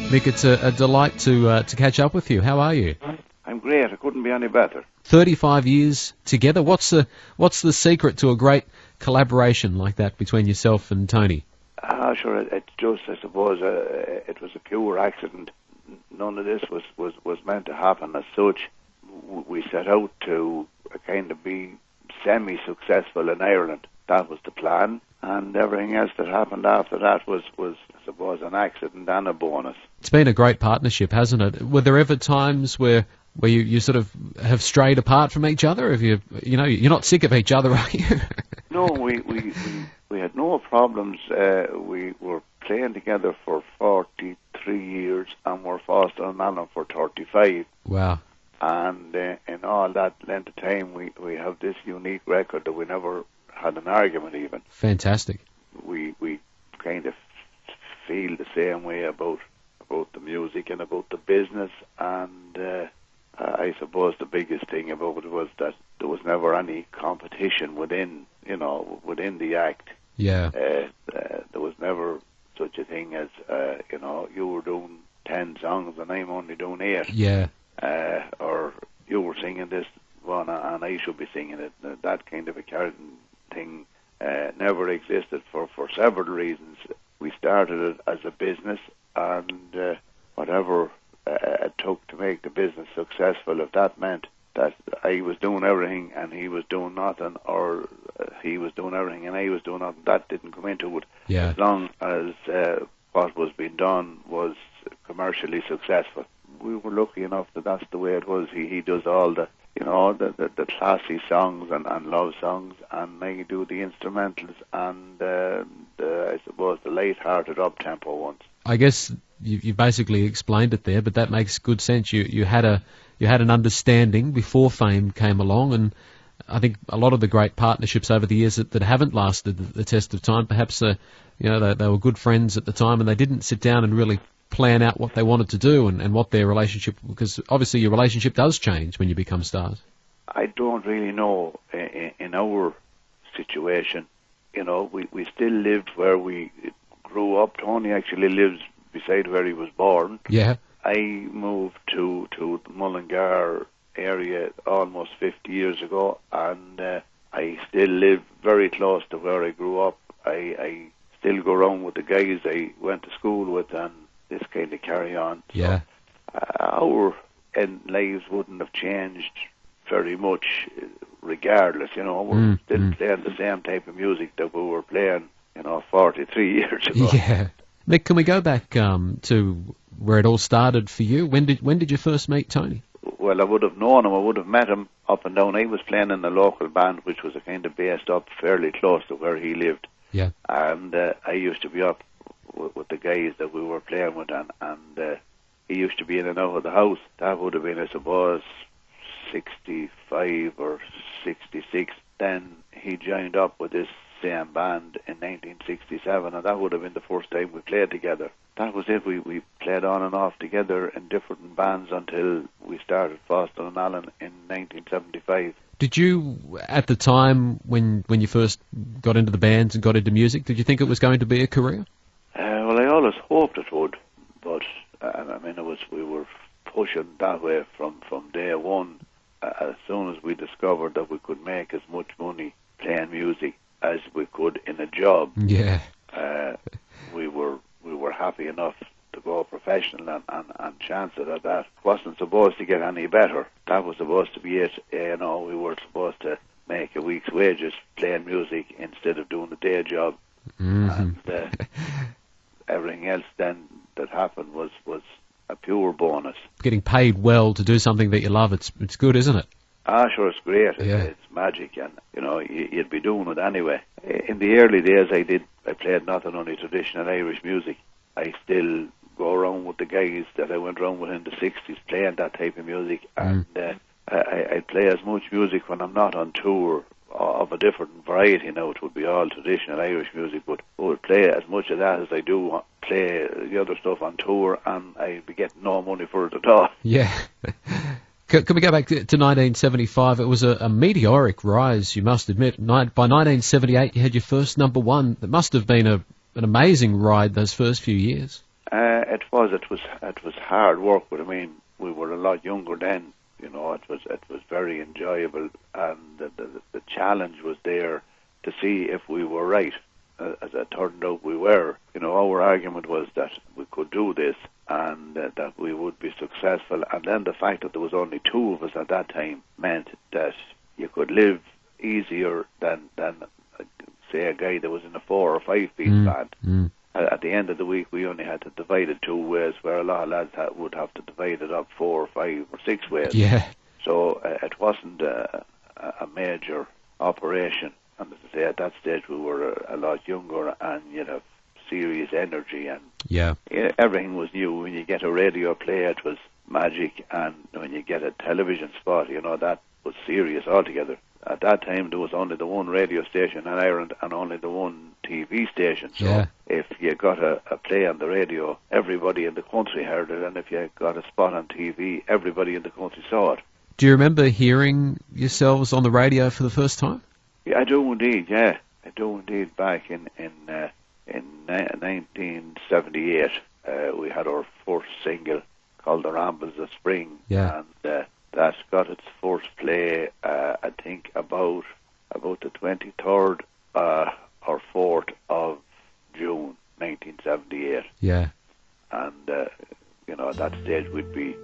Mick, it's a delight to catch up with you. How are you? I'm great. I couldn't be any better. 35 years together. What's the secret to a great collaboration like that between yourself and Tony? Sure. It's just, I suppose, it was a pure accident. None of this was meant to happen as such. We set out to kind of be semi-successful in Ireland. That was the plan. And everything else that happened after that was, I suppose, an accident and a bonus. It's been a great partnership, hasn't it? Were there ever times where you sort of have strayed apart from each other? Have you're not sick of each other, are you? No, we had no problems. We were playing together for 43 years and were Foster and Allen for 35. Wow. And in all that length of time, we have this unique record that we never had an argument even. Fantastic. We kind of feel the same way about the music and about the business, and I suppose the biggest thing about it was that there was never any competition within the act. Yeah. There was never such a thing as you were doing 10 songs and I'm only doing 8. Yeah. Or you were singing this one and I should be singing it. That kind of a thing never existed for several reasons. We started it as a business, and whatever it took to make the business successful, if that meant that I was doing everything and he was doing nothing, or he was doing everything and I was doing nothing, that didn't come into it. Yeah. As long as what was being done was commercially successful. We were lucky enough that that's the way it was. He does all the classy songs and love songs, and I do the instrumentals and I suppose the light-hearted up-tempo ones. I guess you basically explained it there, but that makes good sense. You had an understanding before fame came along, and I think a lot of the great partnerships over the years that haven't lasted the test of time, perhaps they were good friends at the time and they didn't sit down and really plan out what they wanted to do and what their relationship, because obviously your relationship does change when you become stars. I don't really know in our situation. We still lived where we grew up. Tony actually lives beside where he was born. Yeah. I moved to the Mullingar area almost 50 years ago, and I still live very close to where I grew up. I still go around with the guys I went to school with, and this kind of carry on. Yeah. So, our lives wouldn't have changed very much regardless. We're still playing the same type of music that we were playing 43 years ago. Yeah. Mick, can we go back to where it all started for you? When did you first meet Tony? Well, I would have known him. I would have met him up and down. I was playing in a local band, which was a kind of based up fairly close to where he lived. Yeah. And I used to be up with the guys that we were playing with, and he used to be in and out of the house. That would have been, I suppose, 65 or 66. Then he joined up with this same band in 1967, and that would have been the first time we played together. That was it. We played on and off together in different bands until we started Foster and Allen in 1975. Did you, at the time when you first got into the bands and got into music, did you think it was going to be a career? Well, I always hoped it would, but we were pushing that way from day one. As soon as we discovered that we could make as much money playing music as we could in a job, yeah, we were happy enough to go professional and chance it at that. Wasn't supposed to get any better. That was supposed to be it. We were supposed to make a week's wages playing music instead of doing the day job. And everything else then that happened was a pure bonus. Getting paid well to do something that you love, it's good, isn't it? Sure, it's great. Yeah. It's magic, and you'd be doing it anyway. In the early days, I played nothing only traditional Irish music. I still go around with the guys that I went around with in the 60s playing that type of music, and I play as much music when I'm not on tour of a different variety. Now it would be all traditional Irish music, but I would play as much of that as I do play the other stuff on tour, and I'd be getting no money for it at all. Yeah. Can we go back to 1975? It was a meteoric rise, you must admit. By 1978, you had your first number one. It must have been an amazing ride those first few years. It was hard work, but I mean, we were a lot younger then. You know, it was very enjoyable, and the challenge was there to see if we were right. As it turned out, we were. You know, our argument was that we could do this and that we would be successful. And then the fact that there was only two of us at that time meant that you could live easier than say a guy that was in a 4 or 5 piece band. At the end of the week, we only had to divide it 2 ways, where a lot of lads would have to divide it up 4 or 5 or 6 ways. Yeah. So it wasn't a major operation. And as I say, at that stage we were a lot younger, and you'd have serious energy, and everything was new. When you get a radio play, it was magic, and when you get a television spot, you know, that was serious altogether. At that time, there was only the one radio station in Ireland and only the one TV station. So if you got a play on the radio, everybody in the country heard it, and if you got a spot on TV, everybody in the country saw it. Do you remember hearing yourselves on the radio for the first time? Yeah, I do indeed. Yeah, I do indeed. Back in 1978, we had our first single called "The Rambles of Spring," and that got its first play, I think, about the 23rd or 4th of June, 1978. Yeah, and you know, at that stage we'd be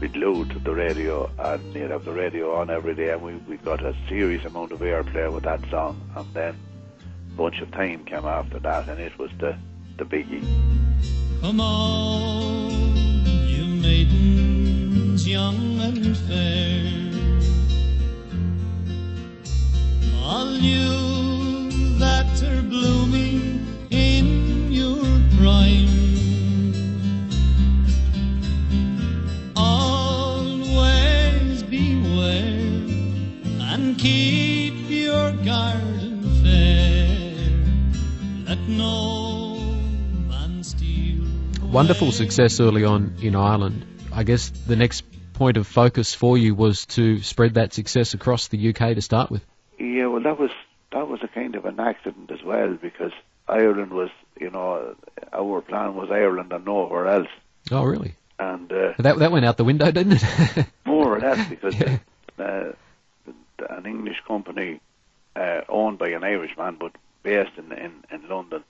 glued to the radio, and you'd have the radio on every day, and we got a serious amount of airplay with that song. And then Bunch of Time came after that, and it was the biggie. Come on, you maidens young and fair, all you that are blooming in your prime, always beware and keep your garden fair, let no man steal. Wonderful success early on in Ireland. I guess the next point of focus for you was to spread that success across the UK to start with. Yeah, well, that was a kind of an accident as well, because Ireland was, you know, our plan was Ireland and nowhere else. Oh, really? And that went out the window, didn't it? More or less, because an English company owned by an Irishman but based in London,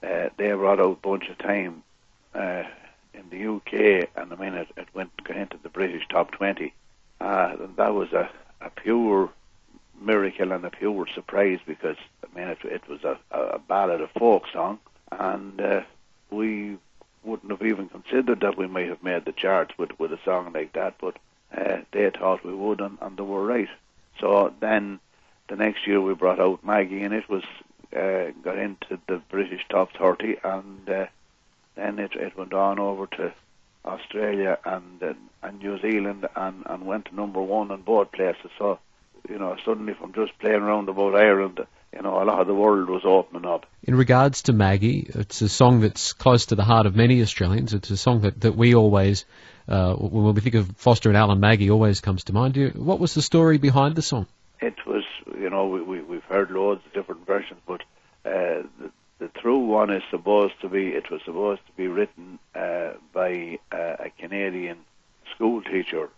they brought out Bunch of Time in the UK, and I mean it went into the British top 20. And that was a pure miracle and a pure surprise, because I mean it was a ballad, a folk song, and we wouldn't have even considered that we might have made the charts with a song like that, but they thought we would, and they were right. So then the next year we brought out Maggie, and it was got into the British top 30, and then it went on over to Australia and New Zealand, and went to number 1 in both places. So, you know, suddenly from just playing around about Ireland, you know, a lot of the world was opening up. In regards to Maggie, it's a song that's close to the heart of many Australians. It's a song that we always, when we think of Foster and Allen, Maggie always comes to mind. What was the story behind the song? It was, you know, we've heard loads of different versions, but the true one is supposed to be written by a Canadian school teacher,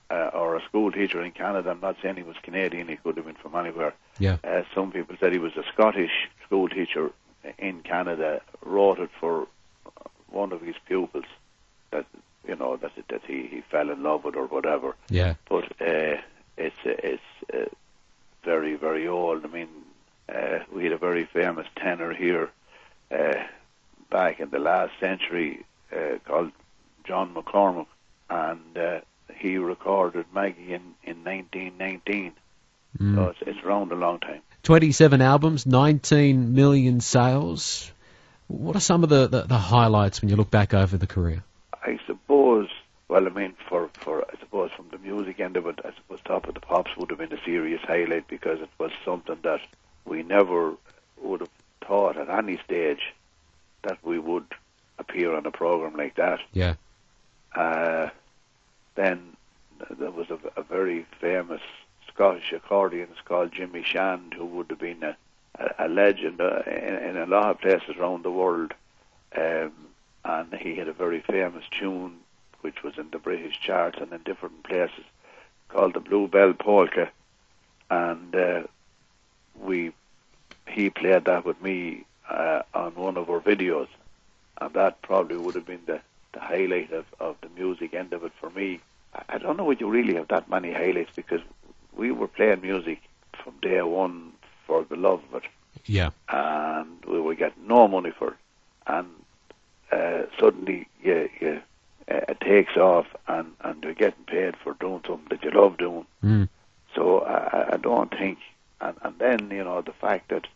or a school teacher in Canada. I'm not saying he was Canadian, he could have been from anywhere. Yeah. Some people said he was a Scottish school teacher in Canada, wrote it for one of his pupils, that, you know, that he fell in love with or whatever. Yeah. But it's very, very old. I mean, we had a very famous tenor here back in the last century called John McCormack, and he recorded Maggie in 1919. So it's around a long time. 27 albums, 19 million sales. What are some of the highlights when you look back over the career? I suppose, well, I mean, I suppose from the music end of it, I suppose Top of the Pops would have been a serious highlight, because it was something that we never would have thought at any stage that we would appear on a program like that. Yeah. Then there was a very famous Scottish accordionist called Jimmy Shand, who would have been a legend in a lot of places around the world. and he had a very famous tune which was in the British charts and in different places, called the Bluebell Polka, and he played that with me on one of our videos, and that probably would have been the highlight of the music end of it for me. I don't know would you really have that many highlights, because we were playing music from day one for the love of it. Yeah. And we were getting no money for it. And suddenly it takes off, and you're getting paid for doing something that you love doing. Mm. So I don't think, and then, the fact that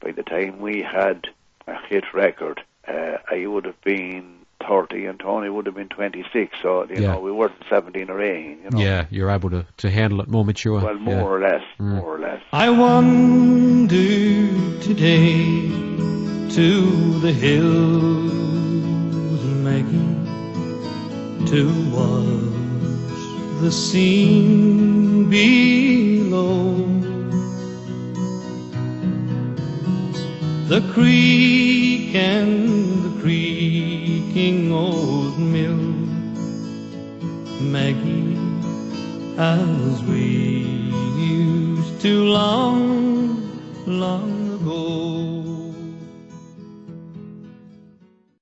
by the time we had a hit record, I would have been 30 and Tony would have been 26, so we weren't 17 or 18. Yeah, you're able to handle it more mature. Well, more or less. I wander today to the hills, Maggie, to watch the scene below. The creek and the creaking old mill, Maggie, as we used to long